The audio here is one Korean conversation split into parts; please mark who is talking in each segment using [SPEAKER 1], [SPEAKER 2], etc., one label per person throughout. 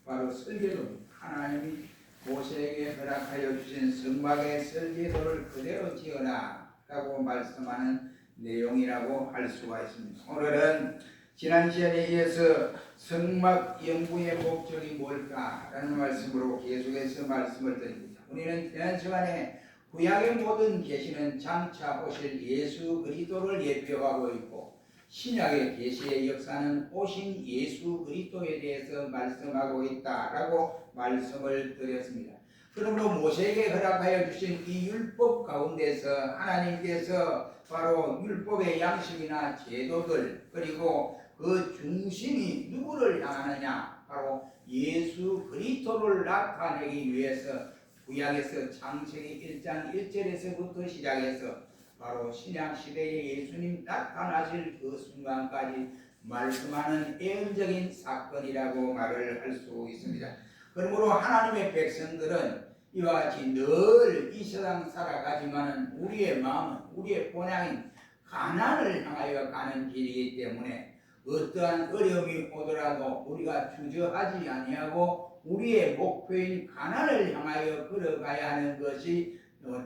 [SPEAKER 1] 바로 설계도입니다. 하나님이 모세에게 허락하여 주신 성막의 설계도를 그대로 지어라 라고 말씀하는 내용이라고 할 수가 있습니다. 오늘은 지난 시간에 이어서 성막 연구의 목적이 뭘까라는 말씀으로 계속해서 말씀을 드립니다. 우리는 지난 시간에 구약의 모든 계시는 장차 오실 예수 그리스도를 예표하고 있고, 신약의 계시의 역사는 오신 예수 그리스도에 대해서 말씀하고 있다라고 말씀을 드렸습니다. 그러므로 모세에게 허락하여 주신 이 율법 가운데서 하나님께서 바로 율법의 양식이나 제도들, 그리고 그 중심이 누구를 향하느냐, 바로 예수 그리스도를 나타내기 위해서 구약에서 창세기 1장 1절에서부터 시작해서 바로 신약시대에 예수님 나타나실 그 순간까지 말씀하는 예언적인 사건이라고 말을 할 수 있습니다. 그러므로 하나님의 백성들은 이와 같이 늘 이 세상 살아가지만은 우리의 마음은, 우리의 본향인 가나안을 향하여 가는 길이기 때문에 어떠한 어려움이 오더라도 우리가 주저하지 아니하고 우리의 목표인 가나안을 향하여 걸어가야 하는 것이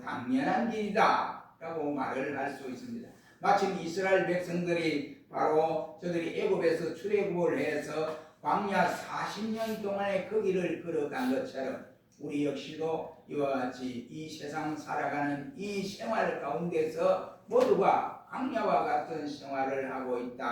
[SPEAKER 1] 당연한 길이다 라고 말을 할 수 있습니다. 마침 이스라엘 백성들이 바로 저들이 애굽에서 출애굽을 해서 광야 40년 동안의 그 길을 걸어간 것처럼 우리 역시도 이와 같이 이 세상 살아가는 이 생활 가운데서 모두가 광야와 같은 생활을 하고 있다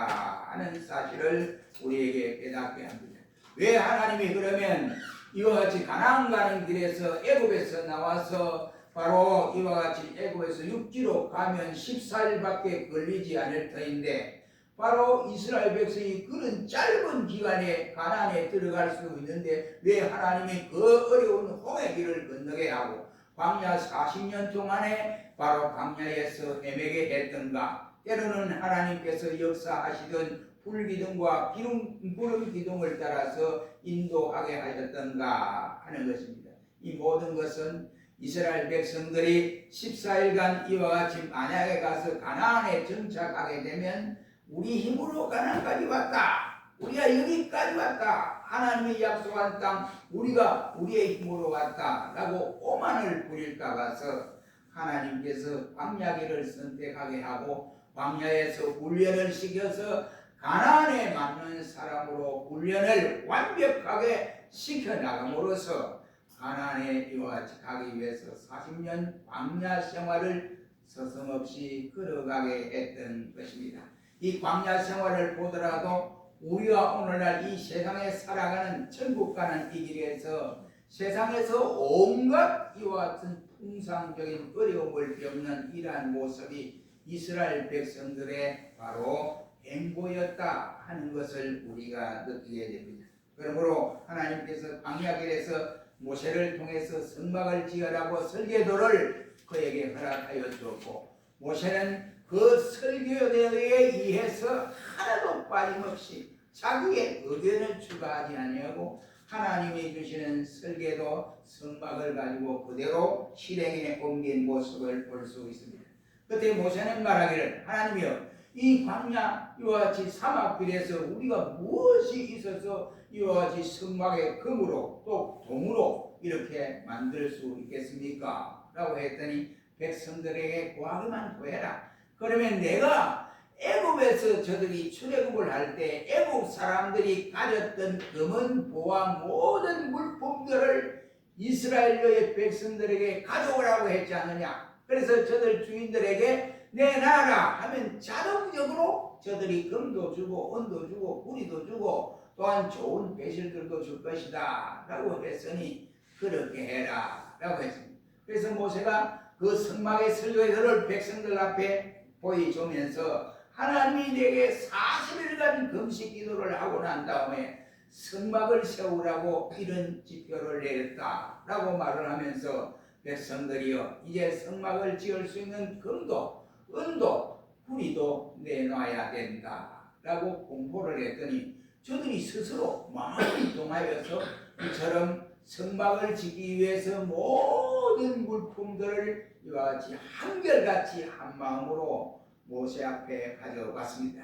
[SPEAKER 1] 하는 사실을 우리에게 깨닫게 합니다. 왜 하나님이 그러면 이와 같이 가나안 가는 길에서 애굽에서 나와서 바로 이와 같이 애굽에서 육지로 가면 14일밖에 걸리지 않을 터인데, 바로 이스라엘 백성이 그런 짧은 기간에 가나안에 들어갈 수 있는데 왜 하나님이 그 어려운 홍해 길을 건너게 하고 광야 40년 동안에 바로 광야에서 헤매게 했던가, 때로는 하나님께서 역사하시던 불기둥과 구름 기둥을 따라서 인도하게 하셨던가 하는 것입니다. 이 모든 것은 이스라엘 백성들이 14일간 이와 같이 만약에 가서 가나안에 정착하게 되면 우리 힘으로 가나안까지 왔다, 우리가 여기까지 왔다, 하나님이 약속한 땅 우리가 우리의 힘으로 왔다 라고 오만을 부릴까 봐서 하나님께서 광야길을 선택하게 하고 광야에서 훈련을 시켜서 가나안에 맞는 사람으로 훈련을 완벽하게 시켜나감으로써 가나안에 이와 같이 가기 위해서 40년 광야 생활을 서슴없이 걸어가게 했던 것입니다. 이 광야 생활을 보더라도 우리가 오늘날 이 세상에 살아가는 천국 가는 이 길에서 세상에서 온갖 이와 같은 통상적인 어려움을 겪는 이러한 모습이 이스라엘 백성들의 바로 행보였다 하는 것을 우리가 느끼게 됩니다. 그러므로 하나님께서 광야길에서 모세를 통해서 성막을 지으라고 설계도를 그에게 허락하여 주었고, 모세는 그 설계도에 의해서 하나도 빠짐없이 자기의 의견을 추가하지 아니하고 하나님이 주시는 설계도 성막을 가지고 그대로 실행에 옮긴 모습을 볼 수 있습니다. 그때 모세는 말하기를, 하나님이여, 이 광야 이와 같이 사막길에서 우리가 무엇이 있어서 이와 같이 성막의 금으로 또 동으로 이렇게 만들 수 있겠습니까? 라고 했더니 백성들에게 구하기만 구해라. 그러면 내가 애굽에서 저들이 출애굽을 할 때 애굽 사람들이 가졌던 금은 보화 모든 물품들을 이스라엘의 백성들에게 가져오라고 했지 않느냐. 그래서 저들 주인들에게 내놔라 하면 자동적으로 저들이 금도 주고 은도 주고 구리도 주고 또한 좋은 배실들도 줄 것이다 라고 했으니 그렇게 해라 라고 했습니다. 그래서 모세가 그 성막의 설계도를 백성들 앞에 보여주면서 하나님이 내게 40일간 금식 기도를 하고 난 다음에 성막을 세우라고 이런 지표를 내렸다 라고 말을 하면서, 백성들이여, 이제 성막을 지을 수 있는 금도 은도 구리도 내놔야 된다 라고 공포를 했더니 저들이 스스로 마음이 동하여서 이처럼 성막을 짓기 위해서 모든 물품들을 이와 같이 한결같이 한 마음으로 모세 앞에 가져갔습니다.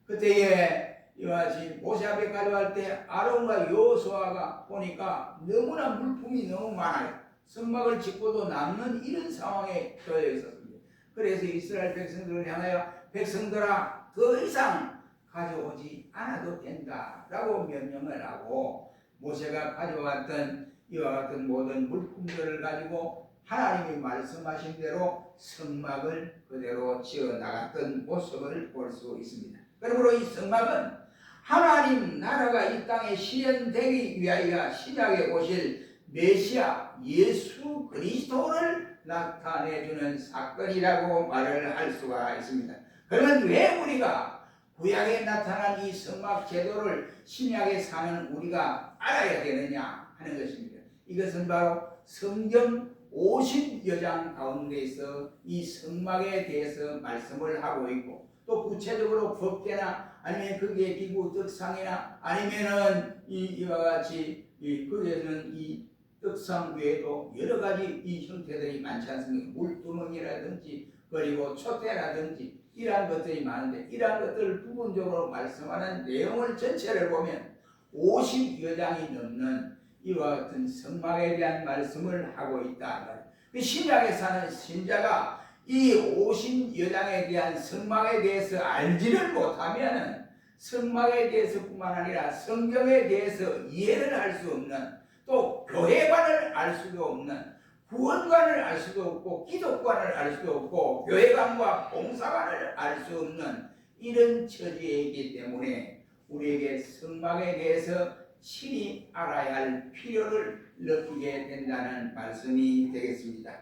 [SPEAKER 1] 그때에 이와 같이 모세 앞에 가져갈 때 아론과 여호수아가 보니까 너무나 물품이 너무 많아요. 성막을 짓고도 남는 이런 상황에 처해 있었습니다. 그래서 이스라엘 백성들을 향하여 백성들아 더 이상 가져오지 않아도 된다라고 명령을 하고 모세가 가져왔던 이와 같은 모든 물품들을 가지고 하나님이 말씀하신 대로 성막을 그대로 지어 나갔던 모습을 볼 수 있습니다. 그러므로 이 성막은 하나님 나라가 이 땅에 실현되기 위하여 신약에 오실 메시아 예수 그리스도를 나타내주는 사건이라고 말을 할 수가 있습니다. 그러면 왜 우리가 구약에 나타난 이 성막 제도를 신약에 사는 우리가 알아야 되느냐 하는 것입니다. 이것은 바로 성경 50여 장 가운데에서 이 성막에 대해서 말씀을 하고 있고 또 구체적으로 법계나 아니면 그게 기구 떡상이나 아니면은 이와 같이 거기에는 이 떡상 외에도 여러 가지 이 형태들이 많지 않습니까? 물두멍이라든지 그리고 촛대라든지 이러한 것들이 많은데 이러한 것들을 부분적으로 말씀하는 내용을 전체를 보면 50여 장이 넘는 이와 같은 성막에 대한 말씀을 하고 있다. 신약에 사는 신자가 이 50여 장에 대한 성막에 대해서 알지를 못하면 성막에 대해서뿐만 아니라 성경에 대해서 이해를 할 수 없는 또 교회관을 알 수도 없는 구원관을 알 수도 없고 기독관을 알 수도 없고 교회관과 봉사관을 알 수 없는 이런 처지이기 때문에 우리에게 성막에 대해서 친히 알아야 할 필요를 느끼게 된다는 말씀이 되겠습니다.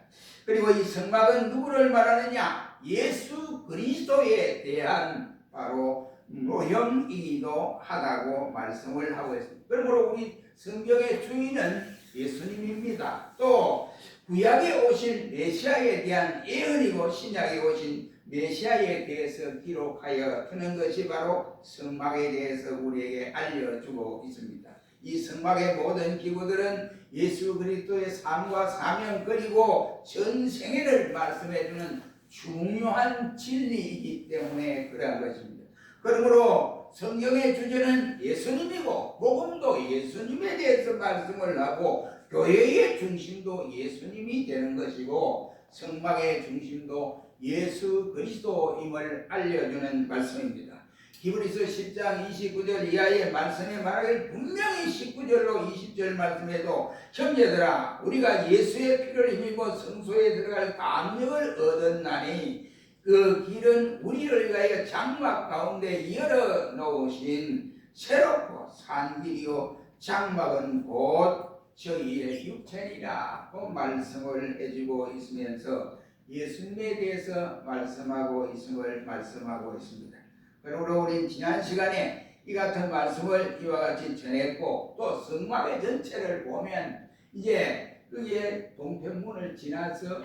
[SPEAKER 1] 그리고 이 성막은 누구를 말하느냐? 예수 그리스도에 대한 바로 모형이기도 하다고 말씀을 하고 있습니다. 그러므로 우리 성경의 주인은 예수님입니다. 또 구약에 오실 메시아에 대한 예언이고 신약에 오신 메시아에 대해서 기록하여 두는 것이 바로 성막에 대해서 우리에게 알려주고 있습니다. 이 성막의 모든 기구들은 예수 그리스도의 삶과 사명 그리고 전생애를 말씀해주는 중요한 진리이기 때문에 그러한 것입니다. 그러므로 성경의 주제는 예수님이고 복음도 예수님에 대해서 말씀을 하고 교회의 중심도 예수님이 되는 것이고 성막의 중심도 예수 그리스도임을 알려주는 말씀입니다. 히브리서 10장 29절 이하의 말씀에 말하길 분명히 19절로 20절 말씀에도 형제들아 우리가 예수의 피를 힘입어 성소에 들어갈 감력을 얻었나니 그 길은 우리를 위하여 장막 가운데 열어 놓으신 새롭고 산 길이요 장막은 곧 저희의 육체니라 말씀을 해주고 있으면서 예수님에 대해서 말씀하고 있음을 말씀하고 있습니다. 그러므로 우리는 지난 시간에 이 같은 말씀을 이와 같이 전했고 또 성막의 전체를 보면 이제 그게 동편문을 지나서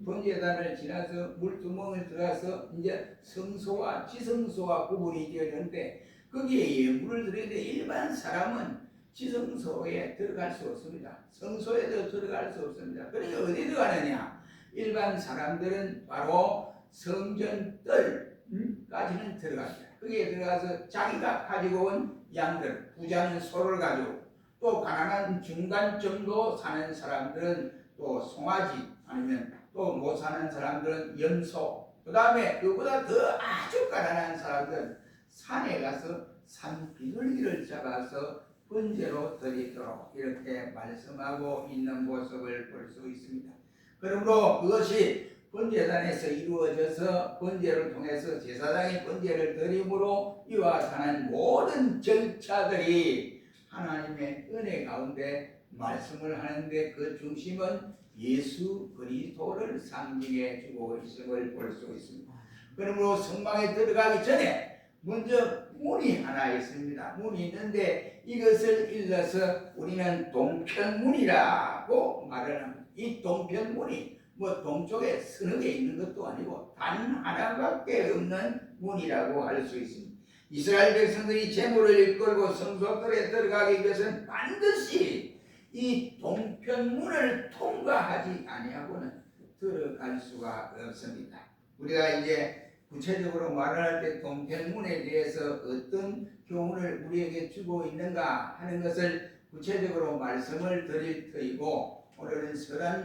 [SPEAKER 1] 번제단을 지나서 물두멍을 들어가서 이제 성소와 지성소와 구분이 되었는데 거기에 예물을 드리는데 일반 사람은 지성소에 들어갈 수 없습니다. 성소에도 들어갈 수 없습니다. 그러니까 어디 들어가느냐? 일반 사람들은 바로 성전 뜰까지는 들어갑니다. 거기에 들어가서 자기가 가지고 온 양들, 부자는 소를 가지고 또 가난한 중간 정도 사는 사람들은 또 송아지 아니면 또 못 사는 사람들은 염소 그 다음에 그보다 더 아주 가난한 사람들은 산에 가서 산 비둘기를 잡아서 번제로 드리도록 이렇게 말씀하고 있는 모습을 볼 수 있습니다. 그러므로 그것이 번제단에서 이루어져서 번제를 통해서 제사장이 번제를 드림으로 이와 같은 모든 절차들이 하나님의 은혜 가운데 말씀을 하는데 그 중심은 예수 그리스도를 상징해 주고 있음을 볼 수 있습니다. 그러므로 성막에 들어가기 전에 먼저 문이 하나 있습니다. 문이 있는데 이것을 일러서 우리는 동편문이라고 말을 합니다. 이 동편문이 뭐 동쪽에 서너 개 있는 것도 아니고 단 하나밖에 없는 문이라고 할 수 있습니다. 이스라엘 백성들이 제물을 이끌고 성소들에 들어가기 위해서는 반드시 이 동편문을 통과하지 아니하고는 들어갈 수가 없습니다. 우리가 이제 구체적으로 말을 할 때 동편문에 대해서 어떤 교훈을 우리에게 주고 있는가 하는 것을 구체적으로 말씀을 드릴 터이고, 오늘은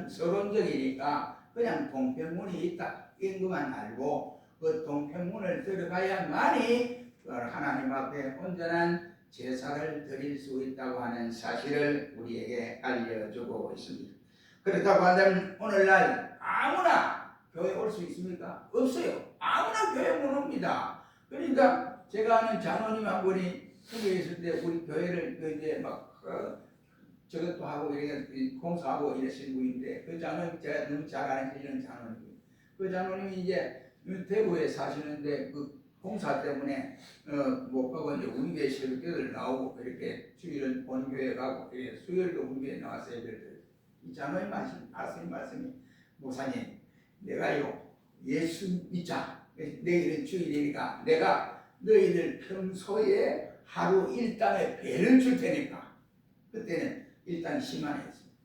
[SPEAKER 1] 서론적이니까 그냥 동편문이 있다 이런 것만 알고 그 동편문을 들어가야만이 하나님 앞에 온전한 제사를 드릴 수 있다고 하는 사실을 우리에게 알려주고 있습니다. 그렇다고 한다면 오늘날 아무나 교회 올 수 있습니까? 없어요. 아무나 교회 못 옵니다. 그러니까 제가 아는 장로님 한 분이 한국에 있을 때 우리 교회를 이제 막 저것도 하고 이렇게 공사하고 이러신 분인데, 그 장로님 제가 너무 잘 아는 이런 장로님. 그 장로님이 이제 대구에 사시는데 그 공사 때문에 못 가고 이제 우리 교회 새벽기도를 나오고 이렇게 주일은 본교회 가고 이렇게 수요일도 우리 교회 나와서 예배를 드려요. 이 장로님 하시는 말씀이, 목사님 내가요 예수 믿자, 내일은 주일이니까 내가 너희들 평소에 하루 일당의 배를 줄 테니까, 그때는 일당 10만 원이었습니다.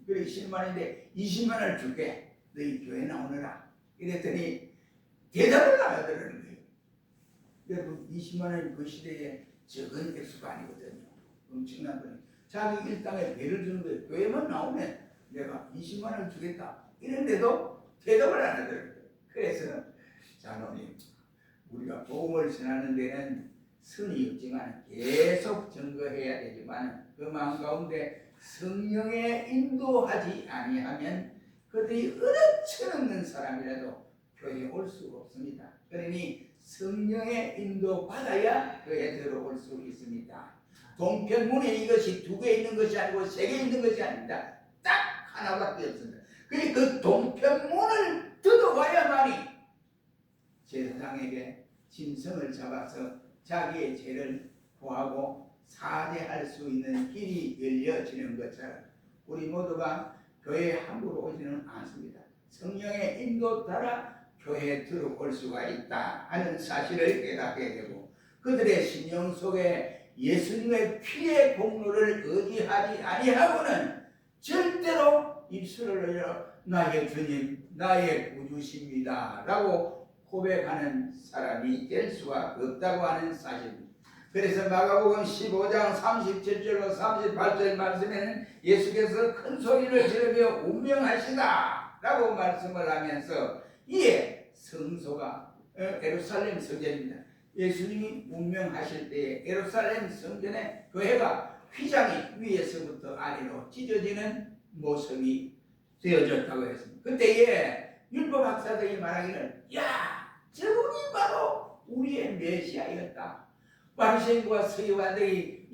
[SPEAKER 1] 그래 10만 원인데 20만 원을 줄게, 너희 교회 나오느라. 이랬더니 대답을 안 하더라는 거예요. 여러분 20만 원이 그 시대에 적은 액수가 아니거든요. 엄청난 거예요. 자기 일당의 배를 주는 거예요. 교회만 나오면 내가 20만 원을 주겠다 이런데도 대답을 안 하더라고요. 그래서 장로님, 우리가 복음을 전하는 데는 선이 없지만 계속 증거해야 되지만 그 마음 가운데 성령에 인도하지 아니하면 그들이 어느 철없는 사람이라도 교회에 올 수가 없습니다. 그러니 성령의 인도 받아야 교회에 들어올 수 있습니다. 동편문에 이것이 2개 있는 것이 아니고 3개 있는 것이 아닙니다. 딱 하나밖에 없습니다. 그러니까 그 동편문을 들어와야만이 제사장에게 짐승을 잡아서 자기의 죄를 구하고 사죄할 수 있는 길이 열려지는 것처럼 우리 모두가 교회에 함부로 오지는 않습니다. 성령의 인도 따라 교회에 들어올 수가 있다 하는 사실을 깨닫게 되고, 그들의 심령 속에 예수님의 피의 공로를 의지하지 아니하고는 절대로 입술을 열어 나의 주님, 나의 구주십니다 라고 고백하는 사람이 될 수가 없다고 하는 사실입니다. 그래서 마가복음 15장 37절로 38절 말씀에는 예수께서 큰 소리를 지르며 운명하시다 라고 말씀을 하면서, 이에 성소가 예루살렘 성전입니다. 예수님이 운명하실 때에 예루살렘 성전의 교회가 휘장이 위에서부터 아래로 찢어지는 모습이 되어졌다고 했습니다. 그때에 율법학자들이 말하기를, 야, 저분이 바로 우리의 메시아였다. 바리새인과 서기관들이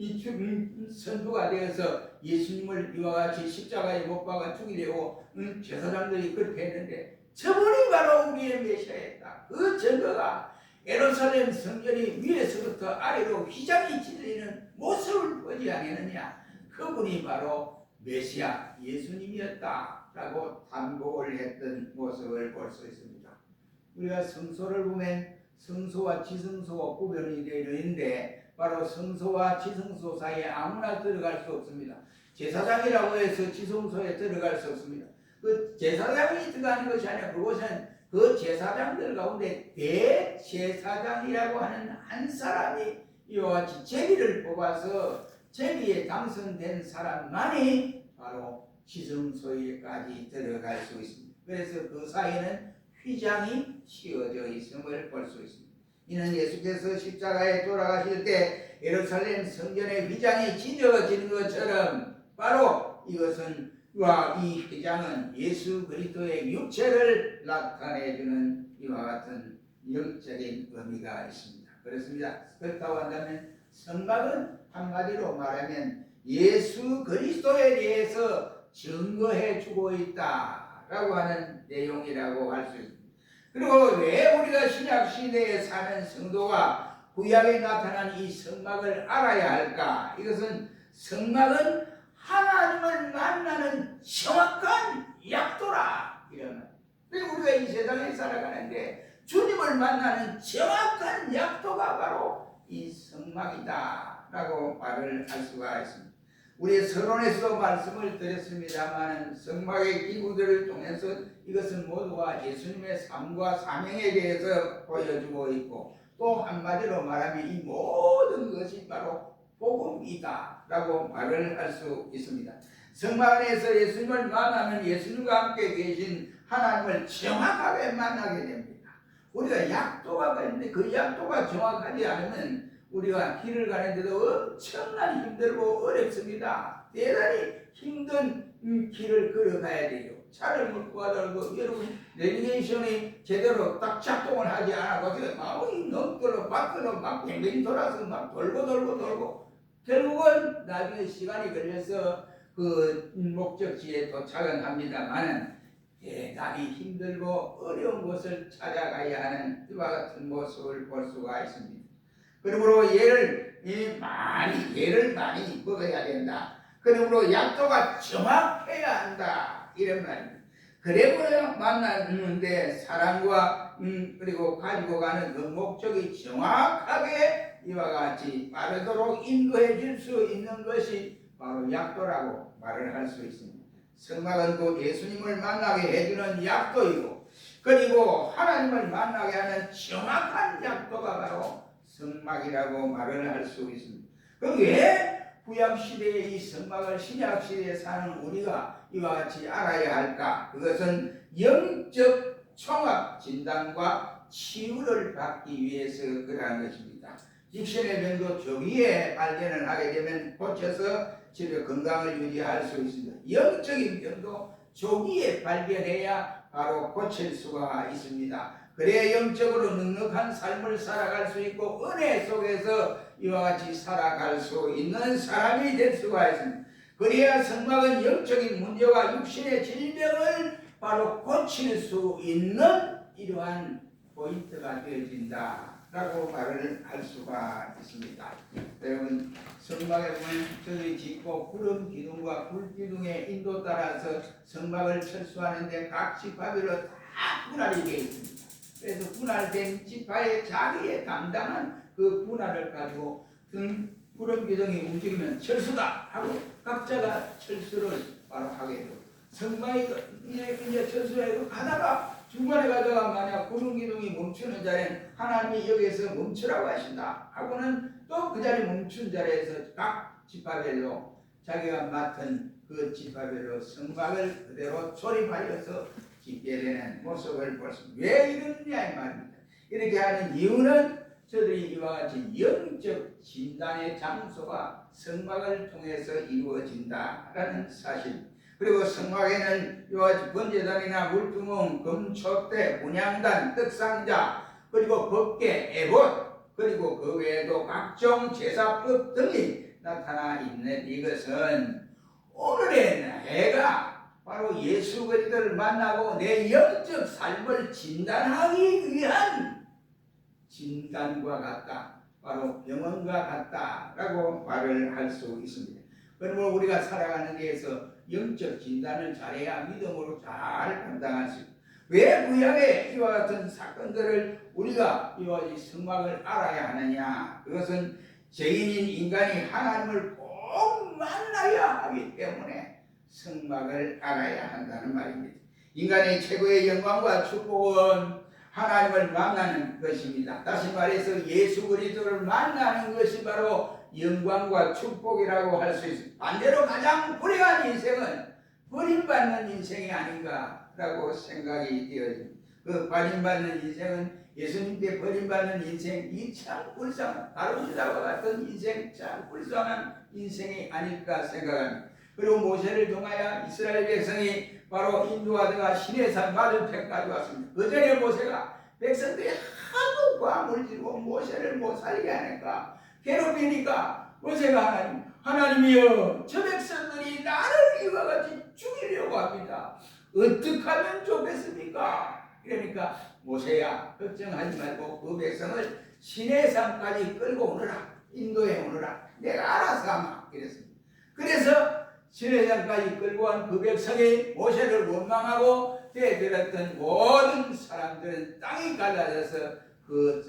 [SPEAKER 1] 선두가 되어서 예수님을 이와 같이 십자가에 못 박아 죽이려고 제사장들이 그렇게 했는데 저분이 바로 우리의 메시아였다. 그 증거가 예루살렘 성전이 위에서부터 아래로 휘장이 찢어지는 모습을 보지 않겠느냐. 그분이 바로 메시아 예수님이었다 라고 단복을 했던 모습을 볼 수 있습니다. 우리가 성소를 보면 성소와 지성소가 구별이 되어 있는데 바로 성소와 지성소 사이에 아무나 들어갈 수 없습니다. 제사장이라고 해서 지성소에 들어갈 수 없습니다. 그 제사장이 들어가는 것이 아니라 그곳은 그 제사장들 가운데 대제사장이라고 하는 한 사람이 이와 같이 제비를 뽑아서 제비에 당선된 사람만이 바로 지성소에까지 들어갈 수 있습니다. 그래서 그 사이에는 휘장이 씌워져 있음을 볼 수 있습니다. 이는 예수께서 십자가에 돌아가실 때 예루살렘 성전의 휘장이 찢어지는 것처럼 바로 이것은 이 휘장은 예수 그리스도의 육체를 나타내주는 이와 같은 영적인 의미가 있습니다. 그렇습니다. 그렇다고 한다면 성막은 한마디로 말하면 예수 그리스도에 대해서 증거해주고 있다라고 하는 내용이라고 할 수 있습니다. 그리고 왜 우리가 신약 시대에 사는 성도가 구약에 나타난 이 성막을 알아야 할까? 이것은 성막은 하나님을 만나는 정확한 약도라 이러는. 그리고 우리가 이 세상에 살아가는데 주님을 만나는 정확한 약도가 바로 이 성막이다 라고 말을 할 수가 있습니다. 우리 서론에서도 말씀을 드렸습니다만 성막의 기구들을 통해서 이것은 모두가 예수님의 삶과 사명에 대해서 보여주고 있고, 또 한마디로 말하면 이 모든 것이 바로 복음이다 라고 말을 할 수 있습니다. 성막 안에서 예수님을 만나면 예수님과 함께 계신 하나님을 정확하게 만나게 됩니다. 우리가 약도가 있는데 그 약도가 정확하지 않으면 우리가 길을 가는데도 엄청난 힘들고 어렵습니다. 대단히 힘든 길을 걸어가야 돼요. 차를 몰고 가더라도 여러분 내비게이션이 제대로 딱 작동을 하지 않아서 마음이 넘도록 밖으로 막 뱅뱅이 돌아서 막 돌고 결국은 나중에 시간이 걸려서 그 목적지에 도착은 합니다만은 대단히 힘들고 어려운 곳을 찾아가야 하는 이와 같은 모습을 볼 수가 있습니다. 그러므로 예를 많이 먹어야 된다. 그러므로 약도가 정확해야 한다. 이런 말입니다. 그래야 만났는데 사랑과 그리고 가지고 가는 그 목적이 정확하게 이와 같이 빠르도록 인도해 줄 수 있는 것이 바로 약도라고 말을 할 수 있습니다. 성막은 곧 예수님을 만나게 해주는 약도이고, 그리고 하나님을 만나게 하는 정확한 약도가 바로 성막이라고 말을 할 수 있습니다. 그럼 왜 구약시대의 이 성막을 신약시대에 사는 우리가 이와 같이 알아야 할까? 그것은 영적 총합 진단과 치유를 받기 위해서 그러한 것입니다. 육신의 병도 조기에 발견을 하게 되면 고쳐서 집에 건강을 유지할 수 있습니다. 영적인 병도 조기에 발견해야 바로 고칠 수가 있습니다. 그래야 영적으로 넉넉한 삶을 살아갈 수 있고 은혜 속에서 이와 같이 살아갈 수 있는 사람이 될 수가 있습니다. 그래야 성막은 영적인 문제와 육신의 질병을 바로 고칠 수 있는 이러한 포인트가 되어진다 라고 말을 할 수가 있습니다. 여러분, 성막에 보면 저희 짓고 구름 기둥과 불 기둥의 인도 따라서 성막을 철수하는데 각 지파별로 다 분할이 되어 있습니다. 그래서 분할된 지파의 자기에 담당한 그 분할을 가지고 구름 기둥이 움직이면 철수다 하고 각자가 철수를 바로 하게 되고, 성막이 이제 철수해서 가다가 중간에 가다가 만약 구름 기둥이 멈추는 자리는 하나님이 여기에서 멈추라고 하신다 하고는 또 그 자리 멈춘 자리에서 각 지파별로 자기가 맡은 그 지파별로 성막을 그대로 조립하여서 짓게 되는 모습을 볼 수 있습니다. 왜 이러느냐 이 말입니다. 이렇게 하는 이유는 저들이 이와 같이 영적 진단의 장소가 성막을 통해서 이루어진다라는 사실. 그리고 성막에는 이와 같이 번제단이나 물두멍, 금촛대, 분향단, 떡상자, 그리고 법궤, 에봇, 그리고 그 외에도 각종 제사법 등이 나타나 있는 이것은 오늘의 내가 바로 예수 그리스도를 만나고 내 영적 삶을 진단하기 위한 진단과 같다, 바로 병원과 같다라고 말을 할 수 있습니다. 그러므로 우리가 살아가는 데에서 영적 진단을 잘해야 믿음으로 잘 감당할 수 있습니다. 왜 구약의 이와 같은 사건들을 우리가 이와 같이 성막을 알아야 하느냐? 그것은 죄인인 인간이 하나님을 꼭 만나야 하기 때문에 성막을 알아야 한다는 말입니다. 인간의 최고의 영광과 축복은 하나님을 만나는 것입니다. 다시 말해서 예수 그리스도를 만나는 것이 바로 영광과 축복이라고 할 수 있습니다. 반대로 가장 불행한 인생은 버림받는 인생이 아닌가라고 생각이 되어집니다. 그 버림받는 인생은 예수님께 버림받는 인생이 참 불쌍한, 바로 유다와 같은 인생, 참 불쌍한 인생이 아닐까 생각합니다. 그리고 모세를 통하여 이스라엘 백성이 바로 인도하다가 시내산 맞은편까지 왔습니다. 그 전에 모세가 백성들이 하도 과물 지르고 모세를 못 살게 하니까 괴롭히니까 모세가 하나님이여, 저 백성들이 나를 이와 같이 죽이려고 합니다. 어떻게 하면 좋겠습니까? 그러니까 모세야, 걱정하지 말고 그 백성을 시내산까지 끌고 오너라, 인도에 오너라, 내가 알아서 하마 이랬습니다. 그래서 시내산까지 끌고 온 그 백성이 모세를 원망하고 대들었던 모든 사람들은 땅이 갈라져서 그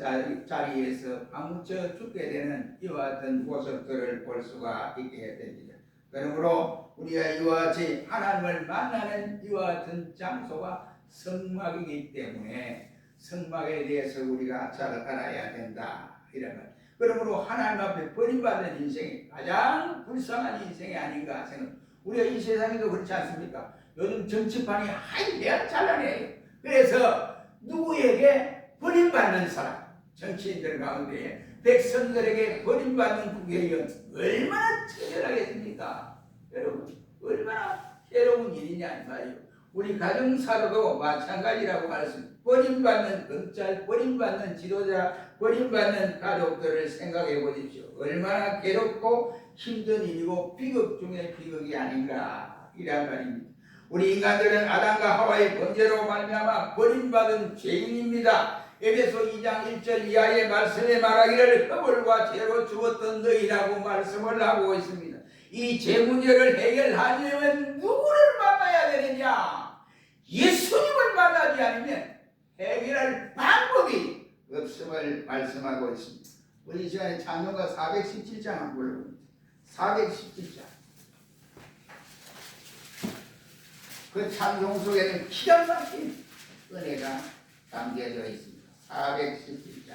[SPEAKER 1] 자리에서 파묻혀 죽게 되는 이와 같은 모습들을 볼 수가 있게 됩니다. 그러므로 우리가 이와 같이 하나님을 만나는 이와 같은 장소가 성막이기 때문에 성막에 대해서 우리가 잘 알아야 된다. 이런 것. 그러므로 하나님 앞에 버림받는 인생이 가장 불쌍한 인생이 아닌가 생각. 우리가 이 세상에도 그렇지 않습니까? 요즘 정치판이 하이면 잘라내요. 그래서 누구에게 버림받는 사람, 정치인들 가운데 백성들에게 버림받는 국회의원 얼마나 처절하겠습니까? 여러분 얼마나 괴로운 일이냐 이 말이에요. 우리 가정사로도 마찬가지라고 말했습니다. 버림받는 검찰, 버림받는 지도자, 버림받는 가족들을 생각해 보십시오. 얼마나 괴롭고 힘든 일이고 비극 중에 비극이 아닌가 이란 말입니다. 우리 인간들은 아담과 하와의 범죄로 말미암아 버림받은 죄인입니다. 에베소 2장 1절 이하의 말씀에 말하기를 허물과 죄로 죽었던 너희라고 말씀을 하고 있습니다. 이 죄 문제를 해결하려면 누구를 만나야 되느냐? 예수님을 만나지 않으면 해결할 방법이 없음을 말씀하고 있습니다. 우리 이 시간에 찬송가 417장 한번 불러봅니다. 417장. 그 찬송 속에는 기가 막힌 은혜가 담겨져 있습니다. 417장.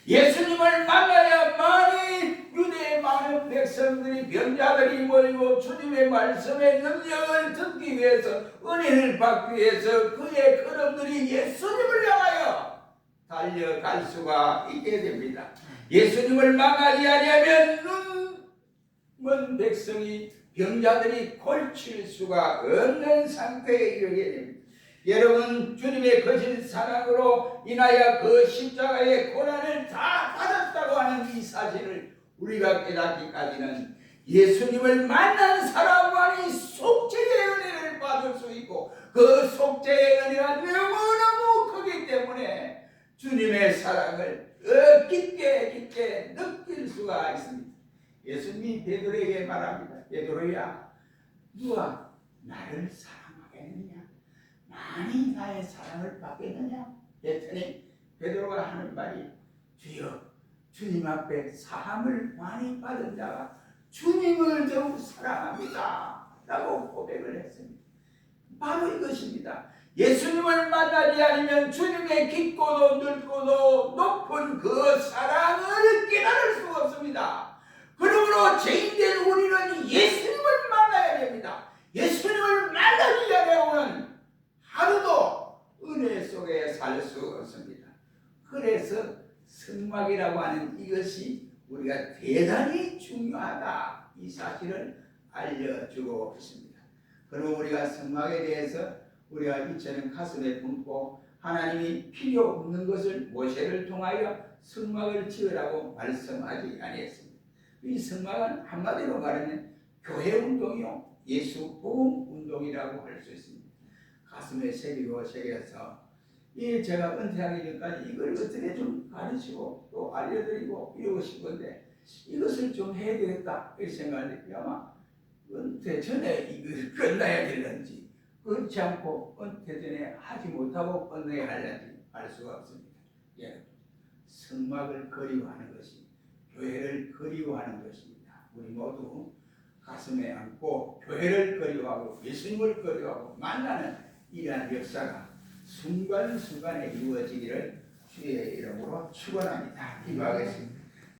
[SPEAKER 1] 예수님을 만나야만이 유대의 많은 백성들이 병자들이 모이고 주님의 말씀의 능력을 듣기 위해서 은혜를 받기 위해서 그의 걸음들이 예수님을 향하여 달려갈 수가 있게 됩니다. 예수님을 만나지 아니하면 눈먼 백성이 병자들이 골칠 수가 없는 상태에 이르게 됩니다. 여러분, 주님의 거신 사랑으로 인하여 그 십자가의 고난을 다 받았다고 하는 이 사실을 우리가 깨닫기까지는 예수님을 만난 사람만이 속죄의 은혜를 받을 수 있고 그 속죄의 은혜가 너무너무 크기 때문에 주님의 사랑을 깊게 느낄 수가 있습니다. 예수님이 베드로에게 말합니다. 베드로야, 누가 나를 사랑하겠느냐? 많이 나의 사랑을 받겠느냐? 했더니 베드로가 하는 말이, 주여, 주님 앞에 사함을 많이 받은 자가 주님을 더욱 사랑합니다 라고 고백을 했습니다. 바로 이것입니다. 예수님을 만나지 않으면 주님의 깊고도 넓고도 높은 그 사랑을 깨달을 수가 없습니다. 그러므로 죄인된 우리는 예수님을 만나야 됩니다. 예수님을 만나지 않으면 하루도 은혜 속에 살 수 없습니다. 그래서 성막이라고 하는 이것이 우리가 대단히 중요하다, 이 사실을 알려주고 있습니다. 그럼 우리가 성막에 대해서 우리가 이처럼 가슴에 품고 하나님이 필요 없는 것을 모세를 통하여 성막을 지으라고 말씀하지 아니했습니다. 이 성막은 한마디로 말하면 교회 운동이요, 예수 복음 운동이라고 할 수 있습니다. 가슴에 새겨서 제가 은퇴하기 전까지 이걸 어떻게 좀 가르치고 또 알려드리고 이러고 싶은데 이것을 좀 해야 되겠다 이 생각을 아마 은퇴 전에 이걸 끝나야 되는지, 그렇지 않고 은퇴 전에 하지 못하고 끝내야 하는지 알 수가 없습니다. 예. 성막을 그리워하는 것이 교회를 그리워하는 것입니다. 우리 모두 가슴에 안고 교회를 그리워하고 예수님을 그리워하고 만나는 이러한 역사가 순간순간에 이루어지기를 주의 이름으로 축원합니다. 기도하겠습니다.